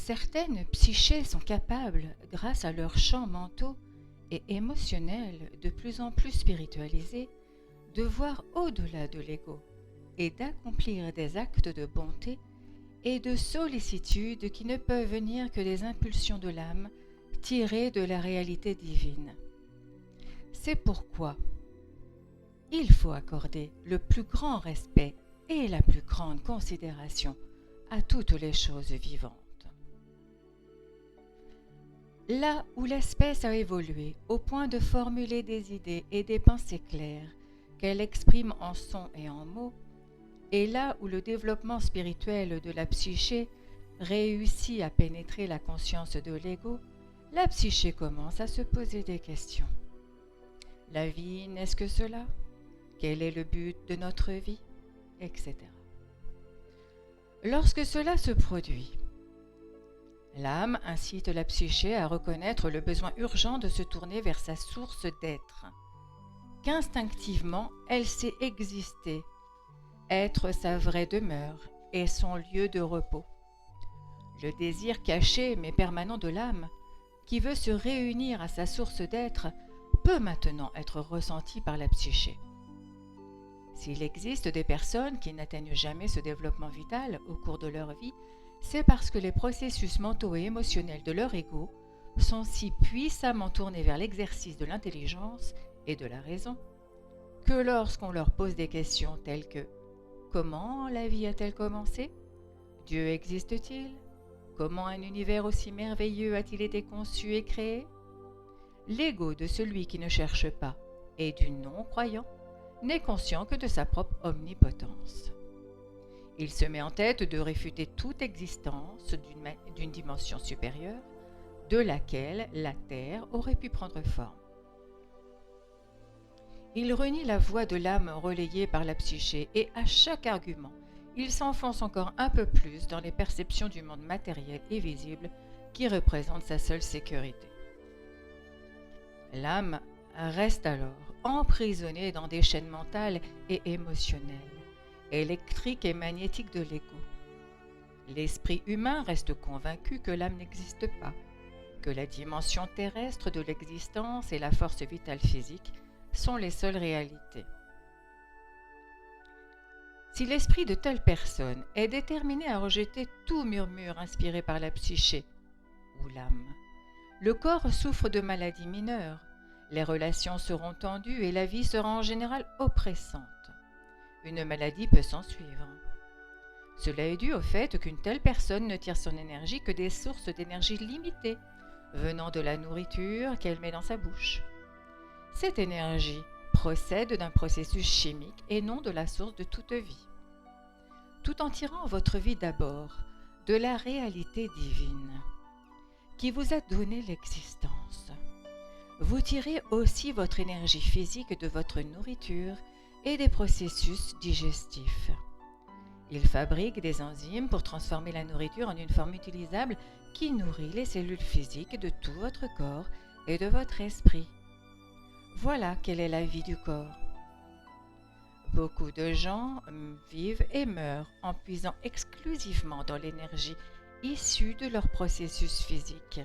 Certaines psychés sont capables, grâce à leurs champs mentaux et émotionnels de plus en plus spiritualisés, de voir au-delà de l'ego et d'accomplir des actes de bonté et de sollicitude qui ne peuvent venir que des impulsions de l'âme tirées de la réalité divine. C'est pourquoi il faut accorder le plus grand respect et la plus grande considération à toutes les choses vivantes. Là où l'espèce a évolué au point de formuler des idées et des pensées claires qu'elle exprime en sons et en mots, et là où le développement spirituel de la psyché réussit à pénétrer la conscience de l'ego, la psyché commence à se poser des questions. La vie, n'est-ce que cela? Quel est le but de notre vie? Etc. Lorsque cela se produit, l'âme incite la psyché à reconnaître le besoin urgent de se tourner vers sa source d'être, qu'instinctivement elle sait exister, être sa vraie demeure et son lieu de repos. Le désir caché mais permanent de l'âme, qui veut se réunir à sa source d'être, peut maintenant être ressenti par la psyché. S'il existe des personnes qui n'atteignent jamais ce développement vital au cours de leur vie, c'est parce que les processus mentaux et émotionnels de leur ego sont si puissamment tournés vers l'exercice de l'intelligence et de la raison, que lorsqu'on leur pose des questions telles que « Comment la vie a-t-elle commencé? Dieu existe-t-il? Comment un univers aussi merveilleux a-t-il été conçu et créé ?» L'ego de celui qui ne cherche pas et du non-croyant n'est conscient que de sa propre omnipotence. Il se met en tête de réfuter toute existence d'une dimension supérieure de laquelle la Terre aurait pu prendre forme. Il renie la voix de l'âme relayée par la psyché et à chaque argument, il s'enfonce encore un peu plus dans les perceptions du monde matériel et visible qui représente sa seule sécurité. L'âme reste alors emprisonnée dans des chaînes mentales et émotionnelles, électriques et magnétiques de l'ego. L'esprit humain reste convaincu que l'âme n'existe pas, que la dimension terrestre de l'existence et la force vitale physique sont les seules réalités. Si l'esprit de telle personne est déterminé à rejeter tout murmure inspiré par la psyché ou l'âme, le corps souffre de maladies mineures, les relations seront tendues et la vie sera en général oppressante. Une maladie peut s'en suivre. Cela est dû au fait qu'une telle personne ne tire son énergie que des sources d'énergie limitées, venant de la nourriture qu'elle met dans sa bouche. Cette énergie procède d'un processus chimique et non de la source de toute vie. Tout en tirant votre vie d'abord de la réalité divine, qui vous a donné l'existence, vous tirez aussi votre énergie physique de votre nourriture et des processus digestifs. Il fabrique des enzymes pour transformer la nourriture en une forme utilisable qui nourrit les cellules physiques de tout votre corps et de votre esprit. Voilà quelle est la vie du corps. Beaucoup de gens vivent et meurent en puisant exclusivement dans l'énergie issue de leur processus physique.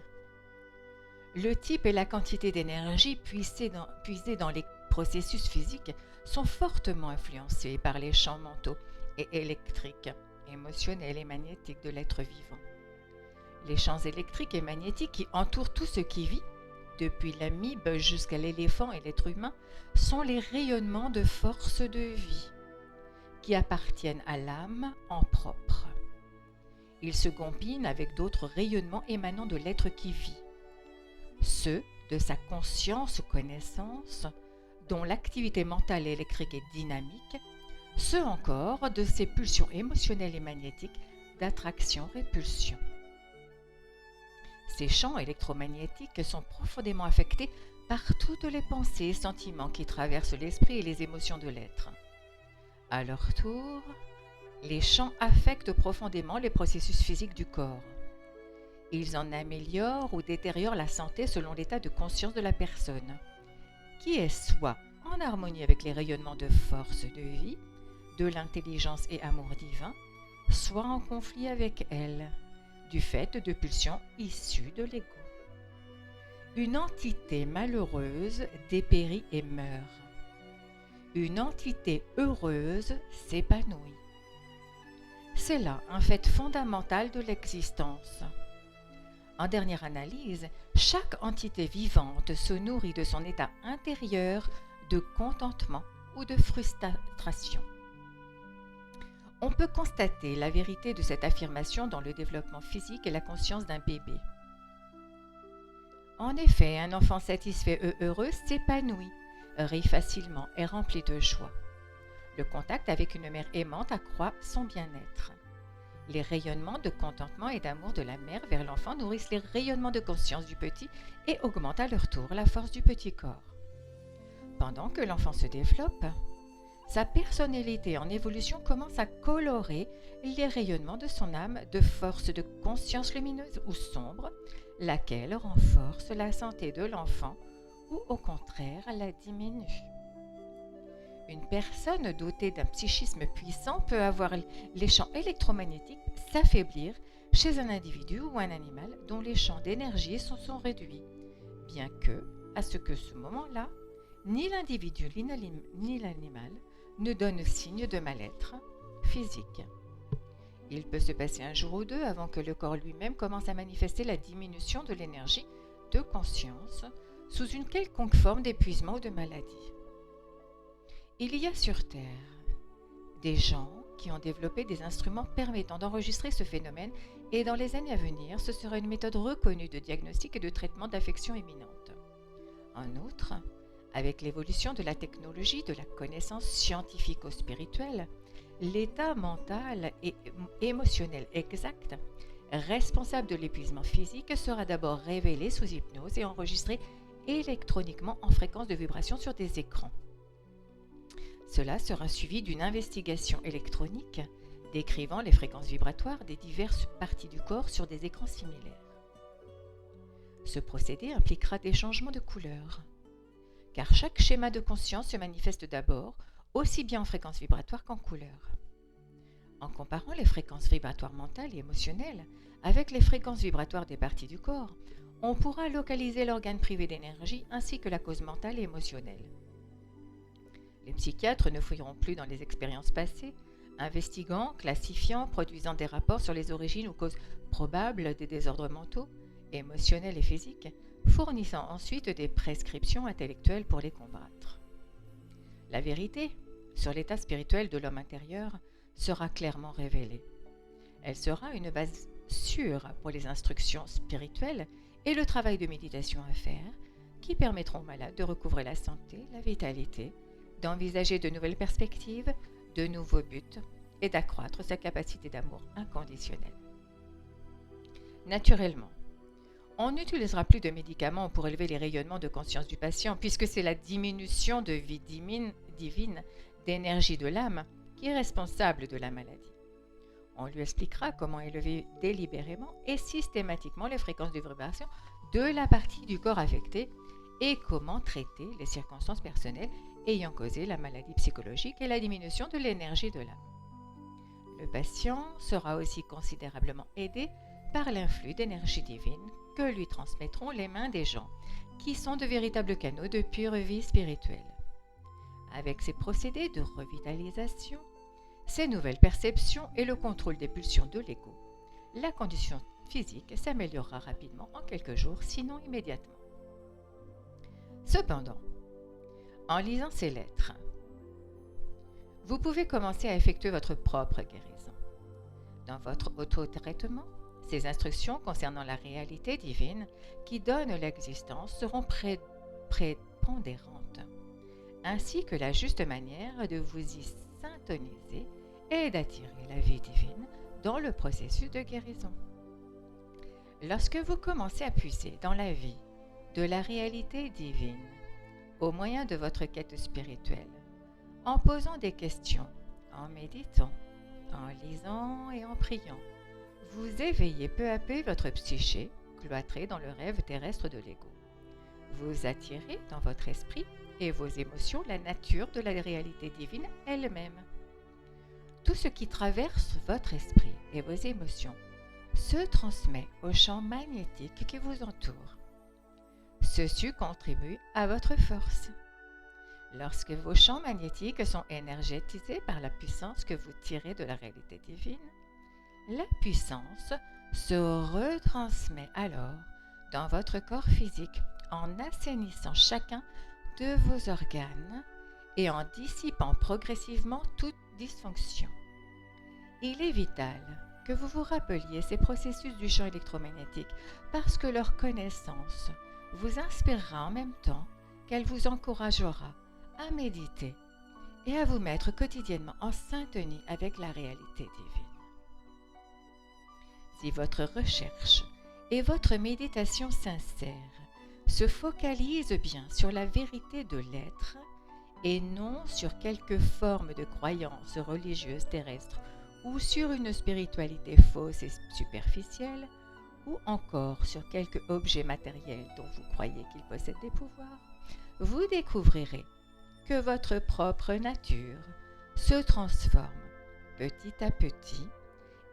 Le type et la quantité d'énergie puisée dans les processus physiques sont fortement influencés par les champs mentaux et électriques, émotionnels et magnétiques de l'être vivant. Les champs électriques et magnétiques qui entourent tout ce qui vit, depuis l'amibe jusqu'à l'éléphant et l'être humain, sont les rayonnements de force de vie qui appartiennent à l'âme en propre. Ils se combinent avec d'autres rayonnements émanant de l'être qui vit, ceux de sa conscience-connaissance, dont l'activité mentale et électrique est dynamique, ceux encore de ses pulsions émotionnelles et magnétiques d'attraction-répulsion. Ces champs électromagnétiques sont profondément affectés par toutes les pensées et sentiments qui traversent l'esprit et les émotions de l'être. À leur tour, les champs affectent profondément les processus physiques du corps. Ils en améliorent ou détériorent la santé selon l'état de conscience de la personne, qui est soit en harmonie avec les rayonnements de force de vie, de l'intelligence et amour divin, soit en conflit avec elle, du fait de pulsions issues de l'ego. Une entité malheureuse dépérit et meurt. Une entité heureuse s'épanouit. C'est là un fait fondamental de l'existence. En dernière analyse, chaque entité vivante se nourrit de son état intérieur de contentement ou de frustration. On peut constater la vérité de cette affirmation dans le développement physique et la conscience d'un bébé. En effet, un enfant satisfait et heureux s'épanouit, rit facilement et rempli de joie. Le contact avec une mère aimante accroît son bien-être. Les rayonnements de contentement et d'amour de la mère vers l'enfant nourrissent les rayonnements de conscience du petit et augmentent à leur tour la force du petit corps. Pendant que l'enfant se développe, sa personnalité en évolution commence à colorer les rayonnements de son âme de force de conscience lumineuse ou sombre, laquelle renforce la santé de l'enfant ou au contraire la diminue. Une personne dotée d'un psychisme puissant peut avoir les champs électromagnétiques s'affaiblir chez un individu ou un animal dont les champs d'énergie sont réduits, bien que, à ce moment-là, ni l'individu ni l'animal ne donnent signe de mal-être physique. Il peut se passer un jour ou deux avant que le corps lui-même commence à manifester la diminution de l'énergie de conscience sous une quelconque forme d'épuisement ou de maladie. Il y a sur Terre des gens qui ont développé des instruments permettant d'enregistrer ce phénomène et dans les années à venir, ce sera une méthode reconnue de diagnostic et de traitement d'affections imminentes. En outre, avec l'évolution de la technologie, de la connaissance scientifico-spirituelle, l'état mental et émotionnel exact, responsable de l'épuisement physique, sera d'abord révélé sous hypnose et enregistré électroniquement en fréquence de vibration sur des écrans. Cela sera suivi d'une investigation électronique décrivant les fréquences vibratoires des diverses parties du corps sur des écrans similaires. Ce procédé impliquera des changements de couleur, car chaque schéma de conscience se manifeste d'abord aussi bien en fréquence vibratoire qu'en couleur. En comparant les fréquences vibratoires mentales et émotionnelles avec les fréquences vibratoires des parties du corps, on pourra localiser l'organe privé d'énergie ainsi que la cause mentale et émotionnelle. Les psychiatres ne fouilleront plus dans les expériences passées, investiguant, classifiant, produisant des rapports sur les origines ou causes probables des désordres mentaux, émotionnels et physiques, fournissant ensuite des prescriptions intellectuelles pour les combattre. La vérité sur l'état spirituel de l'homme intérieur sera clairement révélée. Elle sera une base sûre pour les instructions spirituelles et le travail de méditation à faire qui permettront aux malades de recouvrer la santé, la vitalité, d'envisager de nouvelles perspectives, de nouveaux buts et d'accroître sa capacité d'amour inconditionnel. Naturellement, on n'utilisera plus de médicaments pour élever les rayonnements de conscience du patient puisque c'est la diminution de vie divine d'énergie de l'âme qui est responsable de la maladie. On lui expliquera comment élever délibérément et systématiquement les fréquences de vibration de la partie du corps affectée et comment traiter les circonstances personnelles ayant causé la maladie psychologique et la diminution de l'énergie de l'âme. Le patient sera aussi considérablement aidé par l'influx d'énergie divine que lui transmettront les mains des gens qui sont de véritables canaux de pure vie spirituelle. Avec ces procédés de revitalisation, ces nouvelles perceptions et le contrôle des pulsions de l'ego, la condition physique s'améliorera rapidement en quelques jours, sinon immédiatement. Cependant, en lisant ces lettres, vous pouvez commencer à effectuer votre propre guérison. Dans votre auto-traitement, ces instructions concernant la réalité divine qui donne l'existence seront prépondérantes, ainsi que la juste manière de vous y syntoniser et d'attirer la vie divine dans le processus de guérison. Lorsque vous commencez à puiser dans la vie de la réalité divine au moyen de votre quête spirituelle, en posant des questions, en méditant, en lisant et en priant, vous éveillez peu à peu votre psyché, cloîtrée dans le rêve terrestre de l'ego. Vous attirez dans votre esprit et vos émotions la nature de la réalité divine elle-même. Tout ce qui traverse votre esprit et vos émotions se transmet au champ magnétique qui vous entoure. Ceci contribue à votre force. Lorsque vos champs magnétiques sont énergétisés par la puissance que vous tirez de la réalité divine, la puissance se retransmet alors dans votre corps physique en assainissant chacun de vos organes et en dissipant progressivement toute dysfonction. Il est vital que vous vous rappeliez ces processus du champ électromagnétique parce que leur connaissance vous inspirera en même temps qu'elle vous encouragera à méditer et à vous mettre quotidiennement en syntonie avec la réalité divine. Si votre recherche et votre méditation sincère se focalisent bien sur la vérité de l'être et non sur quelque forme de croyance religieuse terrestre ou sur une spiritualité fausse et superficielle, ou encore sur quelque objet matériel dont vous croyez qu'il possède des pouvoirs, vous découvrirez que votre propre nature se transforme petit à petit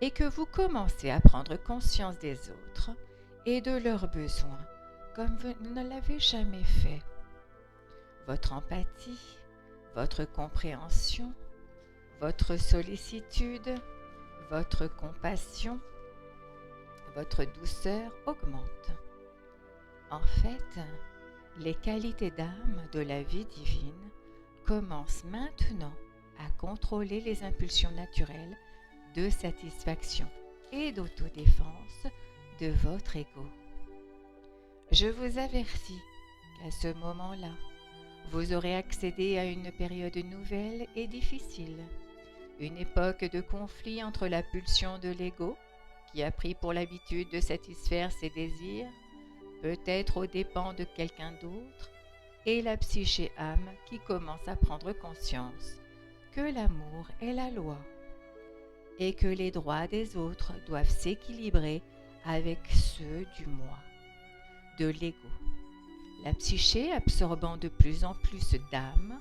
et que vous commencez à prendre conscience des autres et de leurs besoins comme vous ne l'avez jamais fait. Votre empathie, votre compréhension, votre sollicitude, votre compassion, votre douceur augmente. En fait, les qualités d'âme de la vie divine commencent maintenant à contrôler les impulsions naturelles de satisfaction et d'autodéfense de votre ego. Je vous avertis qu'à ce moment-là, vous aurez accédé à une période nouvelle et difficile, une époque de conflit entre la pulsion de l'ego, qui a pris pour l'habitude de satisfaire ses désirs, peut-être aux dépens de quelqu'un d'autre, et la psyché âme qui commence à prendre conscience que l'amour est la loi et que les droits des autres doivent s'équilibrer avec ceux du moi, de l'ego. La psyché absorbant de plus en plus d'âme,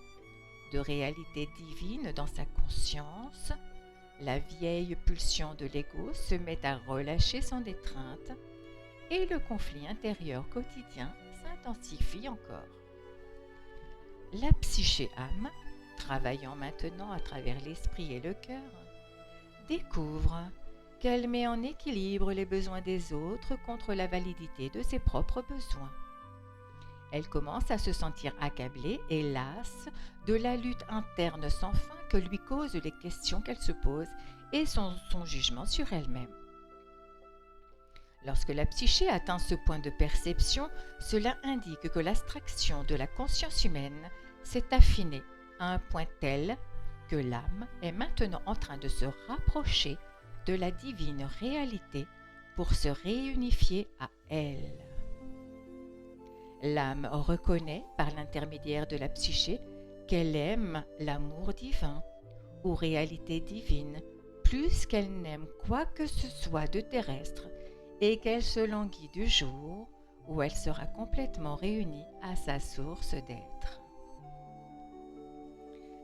de réalité divine dans sa conscience, la vieille pulsion de l'ego se met à relâcher son étreinte et le conflit intérieur quotidien s'intensifie encore. La psyché âme, travaillant maintenant à travers l'esprit et le cœur, découvre qu'elle met en équilibre les besoins des autres contre la validité de ses propres besoins. Elle commence à se sentir accablée et lasse de la lutte interne sans fin que lui causent les questions qu'elle se pose et son jugement sur elle-même. Lorsque la psyché atteint ce point de perception, cela indique que l'abstraction de la conscience humaine s'est affinée à un point tel que l'âme est maintenant en train de se rapprocher de la divine réalité pour se réunifier à elle. L'âme reconnaît par l'intermédiaire de la psyché qu'elle aime l'amour divin ou réalité divine plus qu'elle n'aime quoi que ce soit de terrestre et qu'elle se languit du jour où elle sera complètement réunie à sa source d'être.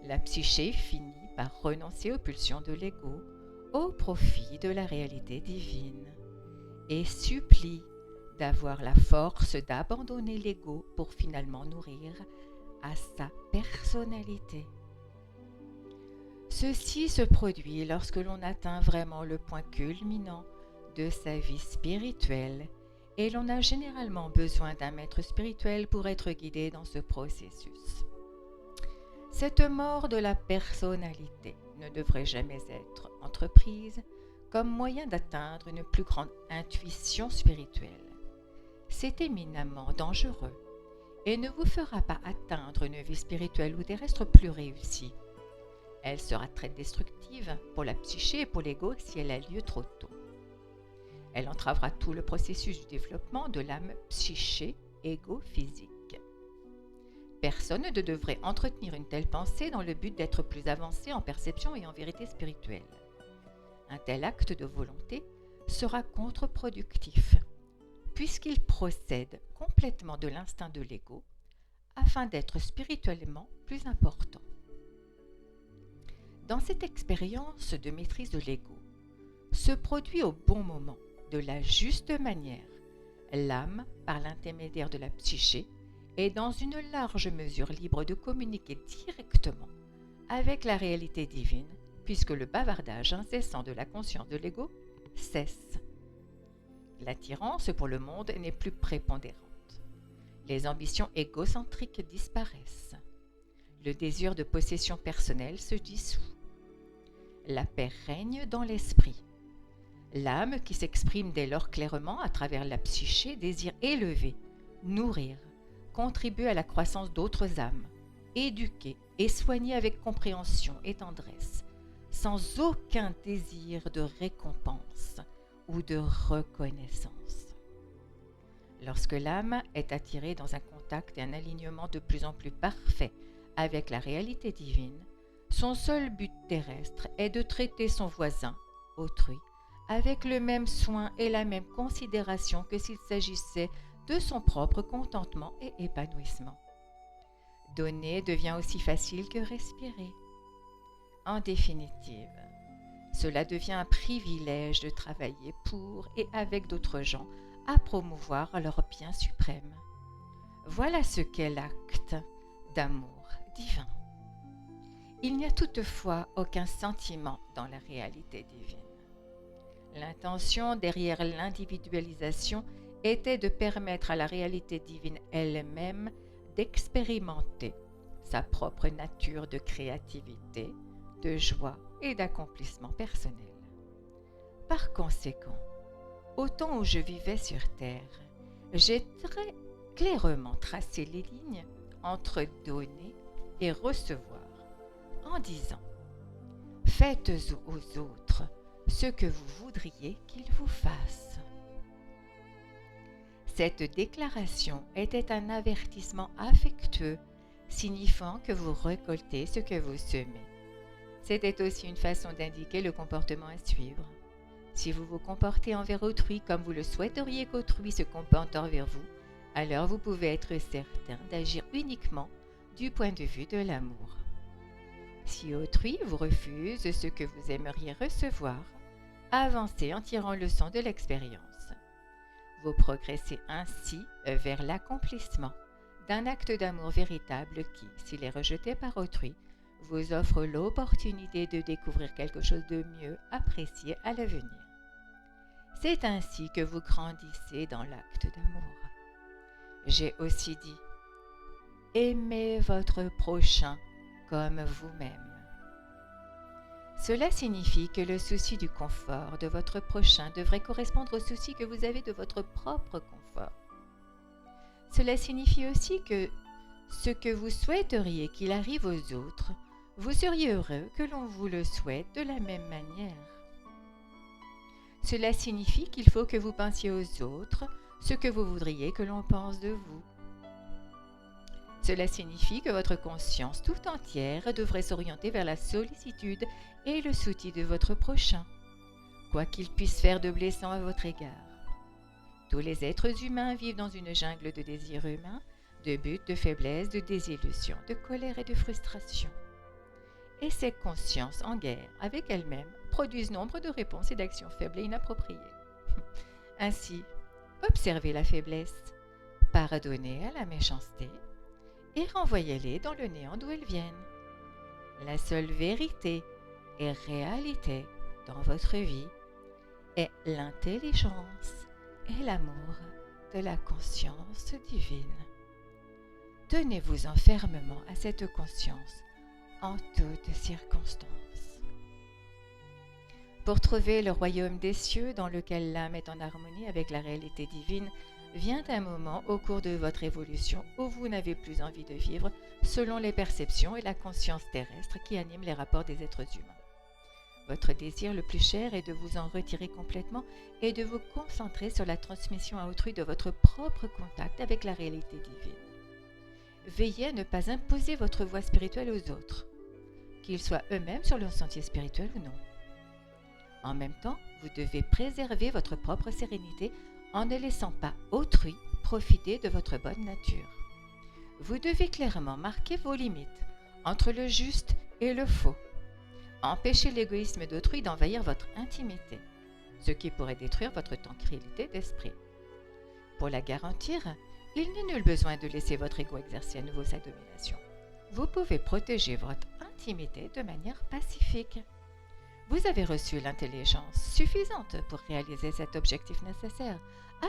La psyché finit par renoncer aux pulsions de l'ego au profit de la réalité divine et supplie d'avoir la force d'abandonner l'ego pour finalement nourrir à sa personnalité. Ceci se produit lorsque l'on atteint vraiment le point culminant de sa vie spirituelle et l'on a généralement besoin d'un maître spirituel pour être guidé dans ce processus. Cette mort de la personnalité ne devrait jamais être entreprise comme moyen d'atteindre une plus grande intuition spirituelle. C'est éminemment dangereux et ne vous fera pas atteindre une vie spirituelle ou terrestre plus réussie. Elle sera très destructive pour la psyché et pour l'ego si elle a lieu trop tôt. Elle entravera tout le processus du développement de l'âme psyché égo-physique. Personne ne devrait entretenir une telle pensée dans le but d'être plus avancé en perception et en vérité spirituelle. Un tel acte de volonté sera contre-productif, puisqu'il procède complètement de l'instinct de l'ego afin d'être spirituellement plus important. Dans cette expérience de maîtrise de l'ego se produit au bon moment, de la juste manière, l'âme, par l'intermédiaire de la psyché, est dans une large mesure libre de communiquer directement avec la réalité divine, puisque le bavardage incessant de la conscience de l'ego cesse. L'attirance pour le monde n'est plus prépondérante. Les ambitions égocentriques disparaissent. Le désir de possession personnelle se dissout. La paix règne dans l'esprit. L'âme, qui s'exprime dès lors clairement à travers la psyché, désire élever, nourrir, contribuer à la croissance d'autres âmes, éduquer et soigner avec compréhension et tendresse, sans aucun désir de récompense ou de reconnaissance. Lorsque l'âme est attirée dans un contact et un alignement de plus en plus parfait avec la réalité divine, son seul but terrestre est de traiter son voisin, autrui, avec le même soin et la même considération que s'il s'agissait de son propre contentement et épanouissement. Donner devient aussi facile que respirer. En définitive, cela devient un privilège de travailler pour et avec d'autres gens à promouvoir leur bien suprême. Voilà ce qu'est l'acte d'amour divin. Il n'y a toutefois aucun sentiment dans la réalité divine. L'intention derrière l'individualisation était de permettre à la réalité divine elle-même d'expérimenter sa propre nature de créativité, de joie et d'accomplissement personnel. Par conséquent, au temps où je vivais sur Terre, j'ai très clairement tracé les lignes entre donner et recevoir, en disant « Faites aux autres ce que vous voudriez qu'ils vous fassent. » Cette déclaration était un avertissement affectueux, signifiant que vous récoltez ce que vous semez. C'était aussi une façon d'indiquer le comportement à suivre. Si vous vous comportez envers autrui comme vous le souhaiteriez qu'autrui se comporte envers vous, alors vous pouvez être certain d'agir uniquement du point de vue de l'amour. Si autrui vous refuse ce que vous aimeriez recevoir, avancez en tirant leçon de l'expérience. Vous progressez ainsi vers l'accomplissement d'un acte d'amour véritable qui, s'il est rejeté par autrui, vous offre l'opportunité de découvrir quelque chose de mieux apprécié à l'avenir. C'est ainsi que vous grandissez dans l'acte d'amour. J'ai aussi dit « Aimez votre prochain comme vous-même ». Cela signifie que le souci du confort de votre prochain devrait correspondre au souci que vous avez de votre propre confort. Cela signifie aussi que ce que vous souhaiteriez qu'il arrive aux autres, vous seriez heureux que l'on vous le souhaite de la même manière. Cela signifie qu'il faut que vous pensiez aux autres ce que vous voudriez que l'on pense de vous. Cela signifie que votre conscience tout entière devrait s'orienter vers la sollicitude et le soutien de votre prochain, quoi qu'il puisse faire de blessant à votre égard. Tous les êtres humains vivent dans une jungle de désirs humains, de buts, de faiblesse, de désillusion, de colère et de frustration. Et ces consciences en guerre avec elles-mêmes produisent nombre de réponses et d'actions faibles et inappropriées. Ainsi, observez la faiblesse, pardonnez à la méchanceté et renvoyez-les dans le néant d'où elles viennent. La seule vérité et réalité dans votre vie est l'intelligence et l'amour de la conscience divine. Tenez-vous-en fermement à cette conscience en toutes circonstances. Pour trouver le royaume des cieux dans lequel l'âme est en harmonie avec la réalité divine, vient un moment au cours de votre évolution où vous n'avez plus envie de vivre selon les perceptions et la conscience terrestre qui animent les rapports des êtres humains. Votre désir le plus cher est de vous en retirer complètement et de vous concentrer sur la transmission à autrui de votre propre contact avec la réalité divine. Veillez à ne pas imposer votre voie spirituelle aux autres, qu'ils soient eux-mêmes sur leur sentier spirituel ou non. En même temps, vous devez préserver votre propre sérénité en ne laissant pas autrui profiter de votre bonne nature. Vous devez clairement marquer vos limites entre le juste et le faux. Empêchez l'égoïsme d'autrui d'envahir votre intimité. ce qui pourrait détruire votre tranquillité d'esprit. Pour la garantir, il n'est nul besoin de laisser votre ego exercer à nouveau sa domination. Vous pouvez protéger votre intimité de manière pacifique. Vous avez reçu l'intelligence suffisante pour réaliser cet objectif nécessaire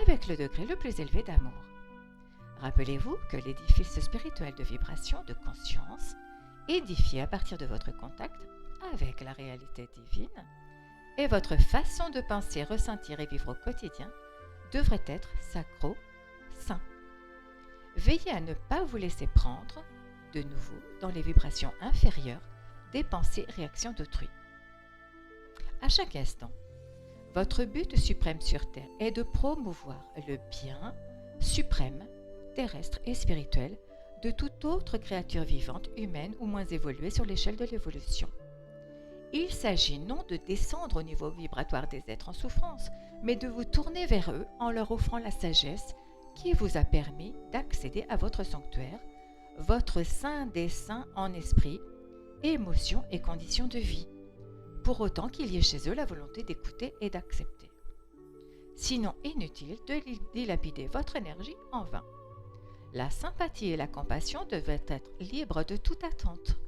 avec le degré le plus élevé d'amour. Rappelez-vous que l'édifice spirituel de vibration de conscience, édifié à partir de votre contact avec la réalité divine, et votre façon de penser, ressentir et vivre au quotidien devrait être sacro-saint. Veillez à ne pas vous laisser prendre, de nouveau, dans les vibrations inférieures des pensées et réactions d'autrui. À chaque instant, votre but suprême sur Terre est de promouvoir le bien suprême, terrestre et spirituel de toute autre créature vivante, humaine ou moins évoluée sur l'échelle de l'évolution. Il s'agit non de descendre au niveau vibratoire des êtres en souffrance, mais de vous tourner vers eux en leur offrant la sagesse qui vous a permis d'accéder à votre sanctuaire, votre saint des saints en esprit, émotions et conditions de vie, pour autant qu'il y ait chez eux la volonté d'écouter et d'accepter. Sinon, inutile de dilapider votre énergie en vain. La sympathie et la compassion devraient être libres de toute attente.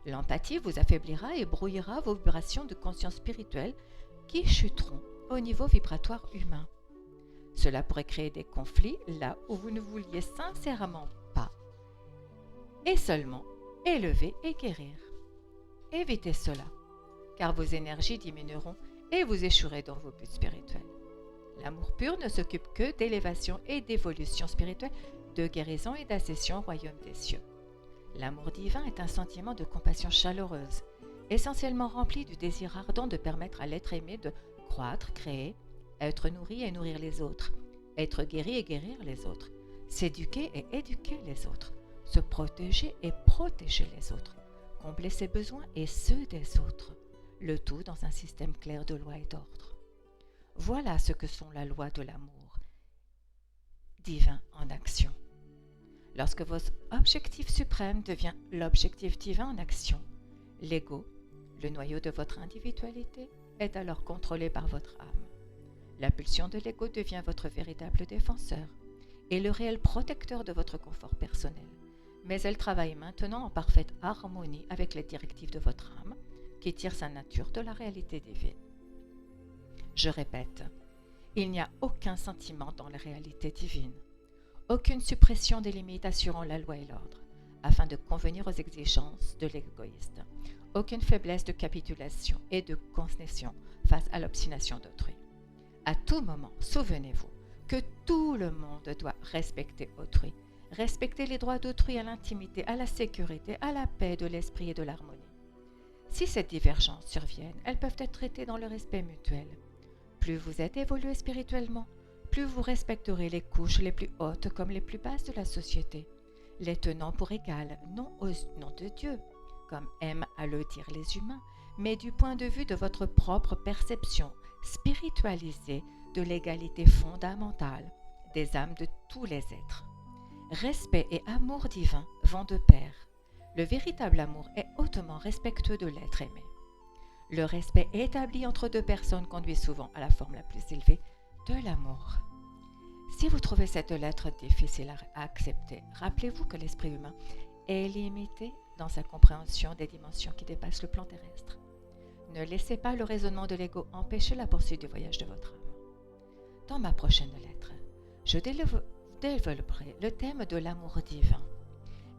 L'empathie vous affaiblira et brouillera vos vibrations de conscience spirituelle qui chuteront au niveau vibratoire humain. Cela pourrait créer des conflits là où vous ne vouliez sincèrement pas, et seulement élever et guérir. Évitez cela, car vos énergies diminueront et vous échouerez dans vos buts spirituels. L'amour pur ne s'occupe que d'élévation et d'évolution spirituelle, de guérison et d'accession au royaume des cieux. L'amour divin est un sentiment de compassion chaleureuse, essentiellement rempli du désir ardent de permettre à l'être aimé de croître, créer, être nourri et nourrir les autres, être guéri et guérir les autres, s'éduquer et éduquer les autres, se protéger et protéger les autres, combler ses besoins et ceux des autres, le tout dans un système clair de loi et d'ordre. Voilà ce que sont la loi de l'amour divin en action. Lorsque votre objectif suprême devient l'objectif divin en action, l'ego, le noyau de votre individualité, est alors contrôlé par votre âme. La pulsion de l'ego devient votre véritable défenseur et le réel protecteur de votre confort personnel. Mais elle travaille maintenant en parfaite harmonie avec les directives de votre âme qui tire sa nature de la réalité divine. Je répète, il n'y a aucun sentiment dans la réalité divine, aucune suppression des limites assurant la loi et l'ordre, afin de convenir aux exigences de l'égoïste, aucune faiblesse de capitulation et de concession face à l'obstination d'autrui. À tout moment, souvenez-vous que tout le monde doit respecter autrui, respecter les droits d'autrui à l'intimité, à la sécurité, à la paix de l'esprit et de l'harmonie. Si ces divergences surviennent, elles peuvent être traitées dans le respect mutuel. Plus vous êtes évolué spirituellement, plus vous respecterez les couches les plus hautes comme les plus basses de la société, les tenant pour égal, non au nom de Dieu, comme aiment à le dire les humains, mais du point de vue de votre propre perception spiritualisée de l'égalité fondamentale des âmes de tous les êtres. Respect et amour divin vont de pair. Le véritable amour est hautement respectueux de l'être aimé. Le respect établi entre deux personnes conduit souvent à la forme la plus élevée de l'amour. Si vous trouvez cette lettre difficile à accepter, rappelez-vous que l'esprit humain est limité dans sa compréhension des dimensions qui dépassent le plan terrestre. Ne laissez pas le raisonnement de l'ego empêcher la poursuite du voyage de votre âme. Dans ma prochaine lettre, je développerai le thème de l'amour divin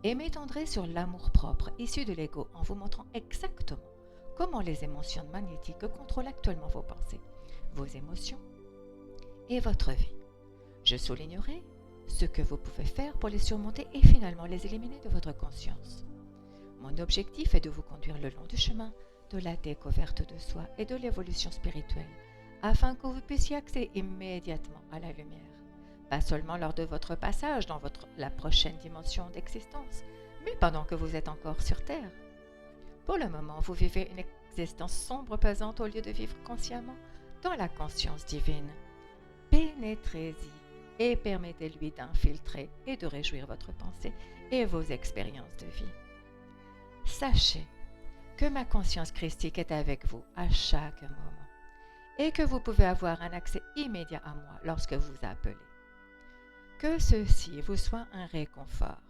et m'étendrai sur l'amour propre issu de l'ego en vous montrant exactement comment les émotions magnétiques contrôlent actuellement vos pensées, vos émotions et votre vie. Je soulignerai ce que vous pouvez faire pour les surmonter et finalement les éliminer de votre conscience. Mon objectif est de vous conduire le long du chemin de la découverte de soi et de l'évolution spirituelle, afin que vous puissiez accéder immédiatement à la lumière, pas seulement lors de votre passage dans la prochaine dimension d'existence, mais pendant que vous êtes encore sur Terre. Pour le moment, vous vivez une existence sombre, pesante, au lieu de vivre consciemment dans la conscience divine. Pénétrez-y et permettez-lui d'infiltrer et de réjouir votre pensée et vos expériences de vie. Sachez que ma conscience christique est avec vous à chaque moment et que vous pouvez avoir un accès immédiat à moi lorsque vous appelez. Que ceci vous soit un réconfort,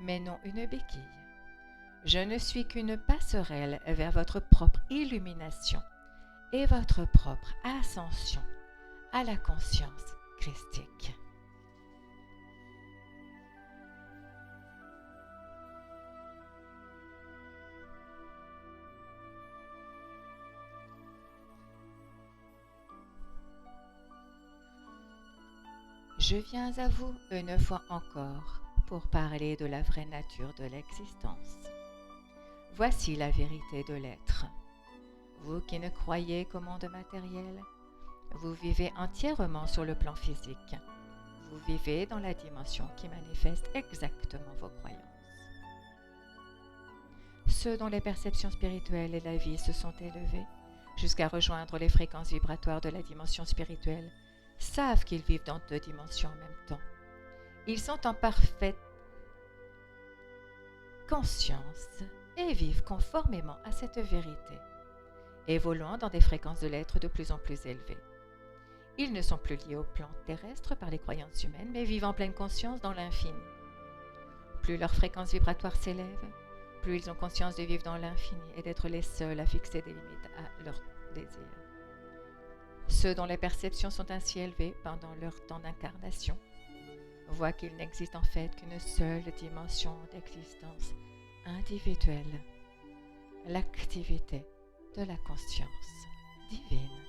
mais non une béquille. Je ne suis qu'une passerelle vers votre propre illumination et votre propre ascension à la conscience christique. Je viens à vous une fois encore pour parler de la vraie nature de l'existence. Voici la vérité de l'être. Vous qui ne croyez qu'au monde matériel, vous vivez entièrement sur le plan physique. Vous vivez dans la dimension qui manifeste exactement vos croyances. Ceux dont les perceptions spirituelles et la vie se sont élevées jusqu'à rejoindre les fréquences vibratoires de la dimension spirituelle savent qu'ils vivent dans deux dimensions en même temps. Ils sont en parfaite conscience et vivent conformément à cette vérité, évoluant dans des fréquences de l'être de plus en plus élevées. Ils ne sont plus liés au plan terrestre par les croyances humaines, mais vivent en pleine conscience dans l'infini. Plus leur fréquence vibratoire s'élève, plus ils ont conscience de vivre dans l'infini et d'être les seuls à fixer des limites à leurs désirs. Ceux dont les perceptions sont ainsi élevées pendant leur temps d'incarnation voient qu'il n'existe en fait qu'une seule dimension d'existence individuelle, l'activité de la conscience divine.